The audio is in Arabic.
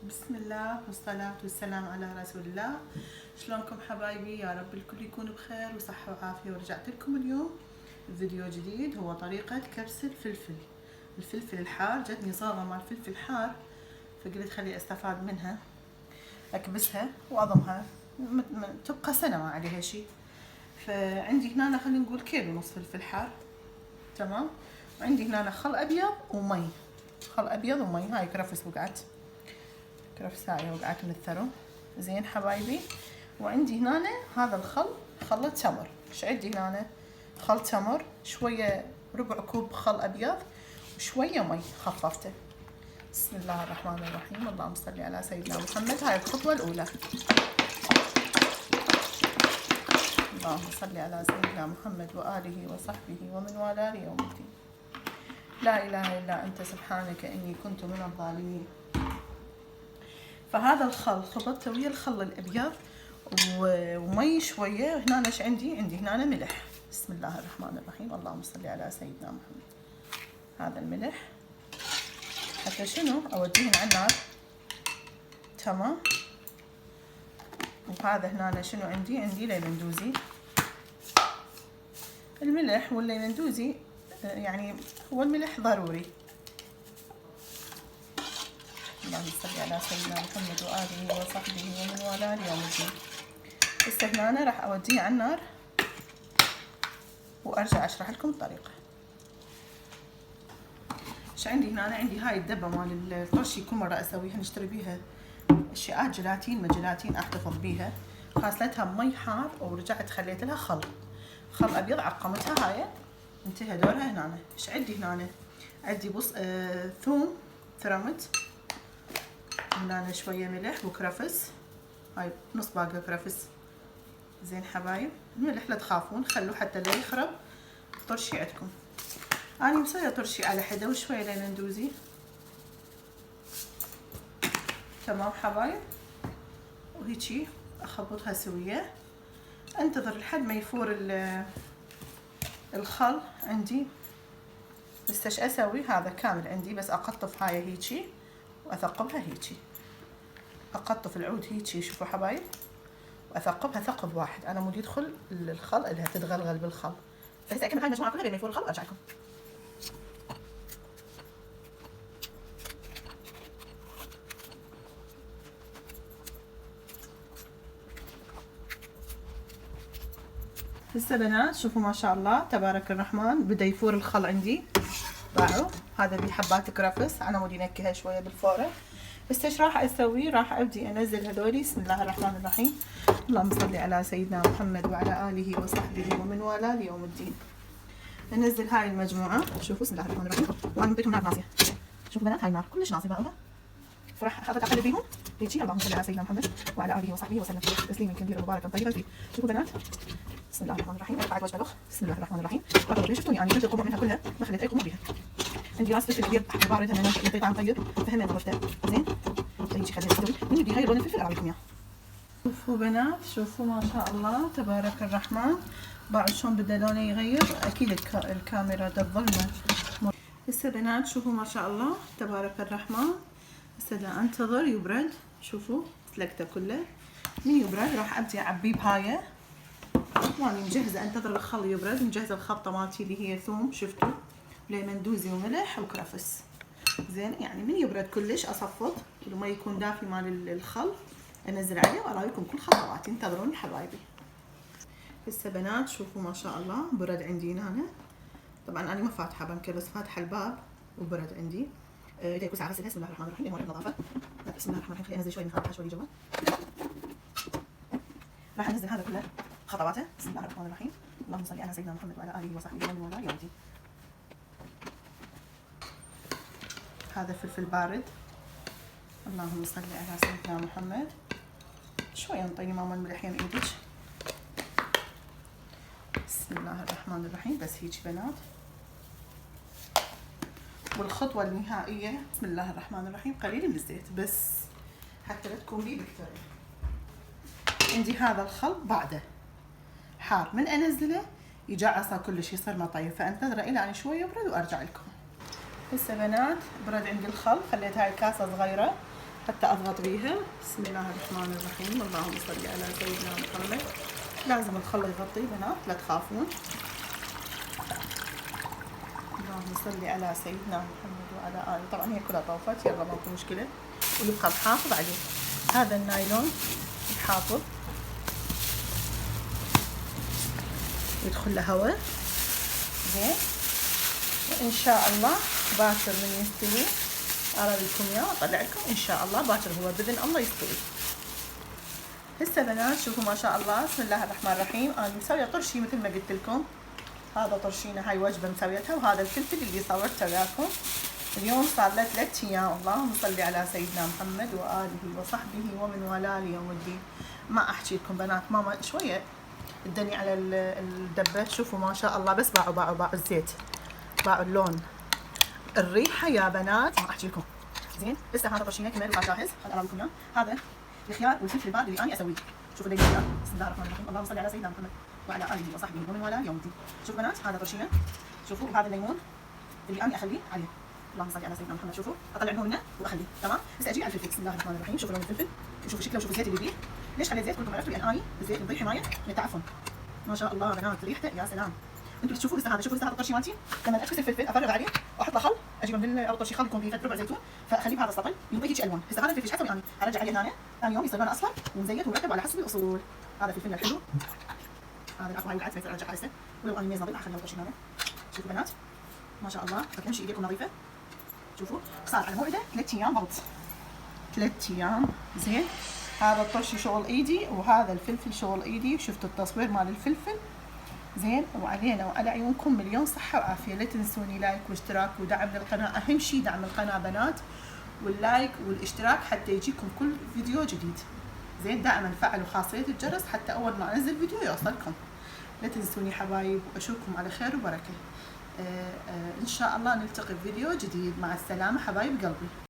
بسم الله والصلاة والسلام على رسول الله. شلونكم حبايبي؟ يا رب الكل يكون بخير وصحة وعافية. ورجعت لكم اليوم فيديو جديد، هو طريقة كبس الفلفل الحار. جتني صاغة مال فلفل حار فقلت خلي استفاد منها، اكبسها واضمها تبقى سنة ما عليها شيء. فعندي هنا خلينا نقول كيلو ونص فلفل حار، تمام. وعندي هنا خل ابيض ومي، خل ابيض ومي. هاي كرفس وقعت، كرفساية وقعت من الثرو. زين حبايبي، وعندي هنا هذا الخل، خل تمر. ايش عندي هنا؟ خل تمر، شوية ربع كوب خل ابيض وشوية مي خففته. بسم الله الرحمن الرحيم، اللهم صل على سيدنا محمد. هاي الخطوة الأولى. اللهم صل على سيدنا محمد وآله وصحبه ومن والاه يوم الدين. لا إله إلا أنت سبحانك إني كنت من الظالمين. فهذا الخل خلطته ويا الخل الأبيض ومي شوية. هنا ايش عندي؟ عندي هنا ملح. بسم الله الرحمن الرحيم، اللهم صل على سيدنا محمد. هذا الملح حتى شنو أوديهن على النار، تمام. وهذا هنا شنو عندي؟ عندي ليمندوزي. الملح والليمندوزي يعني هو الملح ضروري. اللهم صل على سيدنا محمد وآله وصحبه ومن والاه اليوم الدين. هسه هنا أنا راح أوديه على النار وأرجع أشرح لكم الطريقة. ايش عندي هنا؟ عندي هاي الدبة مال الطرشي، كل مرة أسويها نشتري بيها أشياء جيلاتين، ما جيلاتين أحتفظ بيها. غسلتها بمي حار ورجعت خليت لها خل أبيض، عقمتها. هاي انتهى دورها هنا. ايش عندي هنا؟ عندي ثوم ثرمت، هنا شوية ملح وكرفس. هاي نص باقة كرفس. زين حبايب، الملح لا تخافون، خلوه حتى لا يخرب طرشي عندكم. أنا مسوية طرشي على حدا وشوية ليمندوزي، تمام حبايب. وهيجي أخبطها سوية، انتظر لحد ما يفور الخل عندي. بس ايش اسوي؟ هذا كامل عندي، بس اقطف هاي هيجي واثقبها هيجي. اقطف العود هيجي، شوفوا حبايب، واثقبها ثقب واحد. انا مود يدخل الخل، انها تتغلغل بالخل. فهسه اكمل هاي المجموعه كلها بين يفور الخل وارجع لكم. هسه بنات شوفوا ما شاء الله تبارك الرحمن، بدا يفور الخل عندي. باعوا هذا بحبات كرفس، انا مودي نكهها شويه بالفوره. بس ايش راح اسوي؟ راح ابدي انزل هذولي. بسم الله الرحمن الرحيم، اللهم صل على سيدنا محمد وعلى اله وصحبه ومن والاه ليوم الدين. انزل هاي المجموعه. شوفوا بسم الله الرحمن الرحيم، وانا مديتهم نار ناصيه. شوفوا بنات هاي النار كلش ناصيه باعوها، فراح اخذ اقلب بيهم هيجي. اللهم صل على سيدنا محمد وعلى اله وصحبه وسلم تسليما كثيرا مباركا طيبا فيه. شوفوا بنات، بسم الله الرحمن الرحيم. بعد وجه بخ. بسم الله الرحمن الرحيم. شفتوني انا كنت القبع منها كلها ما خليت اي قبع بيها. عندي راس فلفل كبير بارد، هم يعطي طعم طيب، فهمت ضفته. زين هيجي خليه يستوي. من يبي يغير لون الفلفل اوريكم اياه. شوفوا بنات، شوفوا ما شاء الله تبارك الرحمن، بعد شلون بدا لونه يغير. اكيد الكاميرا الظلمه. هسه بنات شوفوا ما شاء الله تبارك الرحمن. هسه دا انتظر يبرد. شوفوا سلقته كله. من يبرد راح ابدي اعبيه بهايه، واني مجهزه انتظر الخل يبرد. مجهزه الخلطه مالتي اللي هي ثوم، شفتوا، ليمندوزي وملح وكرفس. زين يعني من يبرد كلش اصفط لما يكون دافي مال الخل، انزل عليه وارايكم كل خطواتي. انتظروني حبايبي. هسه بنات شوفوا ما شاء الله برد عندي هنا. طبعا انا ما فاتحه بنكر، بس فاتحه الباب وبرد عندي. ايديك وسع غسلها. بسم الله الرحمن الرحيم. امور النظافه. بسم الله الرحمن الرحيم. خليني انزل شوي من خلطها شوي جوا. راح انزل هذا كله خطواته. بسم الله الرحمن الرحيم، اللهم صل على سيدنا محمد وعلى اله وصحبه ومن والاه يوم الدين. هذا فلفل بارد. اللهم صل على سيدنا محمد. شويه انطيني ماما الملح يم ايدك. بسم الله الرحمن الرحيم. بس هيجي بنات. والخطوه النهائيه بسم الله الرحمن الرحيم، قليل من الزيت بس حتى لا تكون لي بكتيريا. عندي هذا الخل بعده حار، من انزله يجعصه كلش يصير مطيب، فانتظره الى ان شوي يبرد وارجع لكم. هسه بنات برد عندي الخل، خليت هاي الكاسه صغيره حتى اضغط بيها. بسم الله الرحمن الرحيم. اللهم صل على سيدنا محمد. لازم الخل يغطي بنات، لا تخافون. اللهم صل على سيدنا محمد وعلى آله. طبعا هي كلها طوفت، يلا ماكو مشكلة. ويبقى محافظ عليه. هذا النايلون يحافظ، يدخل له هواء زين. وإن شاء الله باكر من يستوي أرى لكم إياه وأطلع لكم إن شاء الله باكر، هو بإذن الله يستوي. هسه بنات شوفوا ما شاء الله، بسم الله الرحمن الرحيم. أنا مسوية طرشي مثل ما قلت لكم، هذا طرشينا، هاي وجبة مسويتها، وهذا الفلفل اللي صورته وياكم اليوم صار له 3 أيام. اللهم صل على سيدنا محمد وآله وصحبه ومن والاه ليوم الدين. ما أحكي لكم بنات، ماما شوية ادني على الدبة. شوفوا ما شاء الله، بس باعوا الزيت، باعوا اللون، الريحة يا بنات ما أحكي لكم. زين هسه هذا طرشينا كمل وما جاهز، هذا أراويكم إياه. هذا الخيار والفلفل البارد اللي أنا أسويه. شوفوا دقيقة. بسم الله الرحمن الرحيم. اللهم صل على سيدنا محمد وعلى آله وصحبه ومن والاه يوم الدين. شوفوا بنات هذا طرشينا، شوفوا هذا الليمون اللي أنا أخليه عليه. اللهم صل على سيدنا محمد. شوفوا اطلع منه واخليه تمام. بس اجي على الفلفل. بسم الله الرحمن الرحيم. شوفوا لون الفلفل، وشوفوا شكله، وشوفوا الزيت اللي فيه. ليش خليت زيت؟ كلكم عرفتوا لان اني الزيت يضيع حمايه من التعفن. ما شاء الله بنات ريحته يا سلام. انتم تشوفوا هسه هذا، شوفوا هسه هذا الطرشي مالتي. لما اكبس الفلفل افرغ عليه واحط له خل، اجيب من الطرشي خل يكون فيه ربع زيتون، فاخليه بهذا السطل ينطي هيك الوان. هسه هذا الفلفل ايش اسوي انا؟ ارجع عليه هنا ثاني يوم يصير لونه اصفر ومزيت ومرتب على حسب الاصول. هذا فلفلنا الحلو، هذا العفو هاي وقعت ارجع هسه. ولو اني ميز نظيف اخلي الطرشي هنا. شوفوا بنات ما شاء الله، فتمشي ايديكم نظيفه. شوفوا صار على موعده 3 ايام ضبط، 3 ايام زين. هذا الطرشي شغل ايدي، وهذا الفلفل شغل ايدي. شفتوا التصوير مال الفلفل زين. وعلينا وعلى عيونكم مليون صحه وعافيه. لا تنسوني لايك واشتراك ودعم للقناه، اهم شيء دعم القناه بنات، واللايك والاشتراك حتى يجيكم كل فيديو جديد زين. دائما فعلوا خاصيه الجرس حتى اول ما انزل فيديو يوصلكم. لا تنسوني حبايب، واشوفكم على خير وبركه. ان شاء الله نلتقي في فيديو جديد. مع السلامه حبايب قلبي.